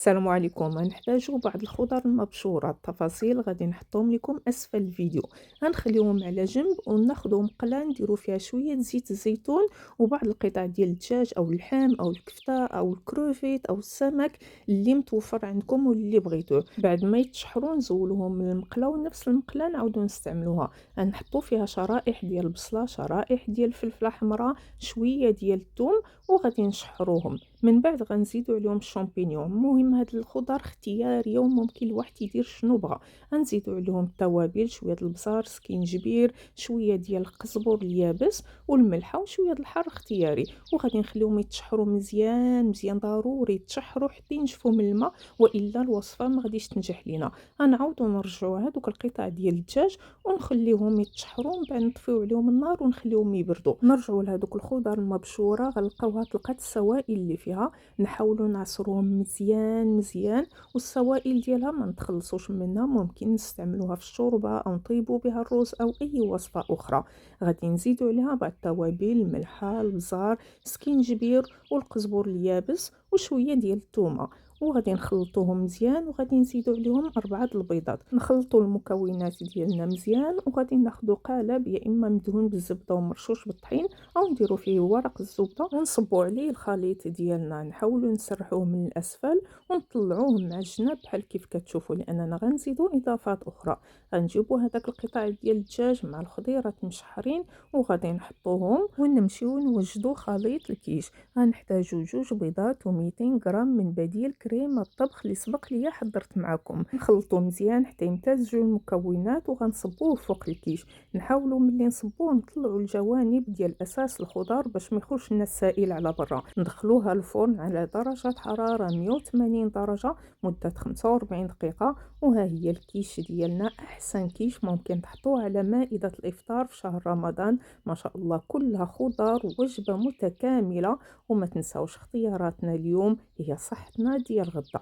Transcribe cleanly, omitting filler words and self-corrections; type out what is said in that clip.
السلام عليكم. غنحتاجو بعض الخضر المبشورة. التفاصيل غادي نحطهم لكم اسفل الفيديو. غنخليوهم على جنب وناخدو مقله نديرو فيها شويه زيت الزيتون وبعض القطع ديال الدجاج او اللحم او الكفته او الكروفيت او السمك اللي متوفر عندكم واللي بغيتوه. بعد ما يتشحروا نزولوهم من المقله ونفس المقله نعاودو نستعملوها. غنحطو فيها شرائح ديال البصله، شرائح ديال الفلفله حمراء، شويه ديال الثوم، وغادي نشحروهم. من بعد غنزيدو عليهم الشامبينيون. المهم هاد الخضر اختياريه وممكن الواحد يدير شنو بغا. غنزيدو عليهم التوابل، شويه د البصل، سكينجبير، شويه ديال القزبر اليابس والملحه وشويه د الحار اختياري. وغادي نخليهم يتشحروا مزيان مزيان، ضروري يتشحروا حتى ينشفوا من الماء والا الوصفه ما غاديش تنجح لينا. غنعاودو نرجعوا هادوك القطع ديال الدجاج ونخليهم يتشحروا، من بعد نطفيو عليهم النار ونخليهم يبردوا. نرجعوا لهادوك الخضر المبشوره غنلقاوها طلقات السوائل اللي فيها. نحاولوا نعصروهم مزيان مزيان، والسوائل ديالها ما نتخلصوش منها، ممكن نستعملوها في الشوربه او نطيبوا بها الرز او اي وصفه اخرى. غادي نزيدوا عليها بعض التوابل، الملحه، البزار، سكينجبير والقزبر اليابس وشويه ديال الثومه. وغادي نخلطوهم مزيان وغادي نزيدو عليهم 4 البيضات. نخلطوا المكونات ديالنا مزيان وغادي ناخدو قالب يا اما مدهون بالزبده ومرشوش بالطحين او نديرو فيه ورق الزبده ونصبوا عليه الخليط ديالنا. نحاولوا نسرحوه من الاسفل ونطلعوه مع الجناب بحال كيف كتشوفوا، لاننا غنزيدوا اضافات اخرى. غنجيبوا هذاك القطع ديال الدجاج مع الخضيرات مشحرين وغادي نحطوهم ونمشيو نوجدوا خليط الكيش. غنحتاجو 2 بيضات و200 غرام من بديل كريم الطبخ اللي سبق ليا حضرت معكم. نخلطو مزيان حتى يمتزجوا المكونات وغنصبوه فوق الكيش. نحاولوا ملي نصبوه نطلعوا الجوانب ديال اساس الخضر باش ما يخرجش لنا السائل على برا. ندخلوها الفرن على درجه حراره 180 درجه مده 45 دقيقه. وها هي الكيش ديالنا، احسن كيش ممكن تحطوه على مائده الافطار في شهر رمضان. ما شاء الله كلها خضر، وجبه متكامله. وما تنساوش اختياراتنا اليوم هي صحتنا ديال غدا.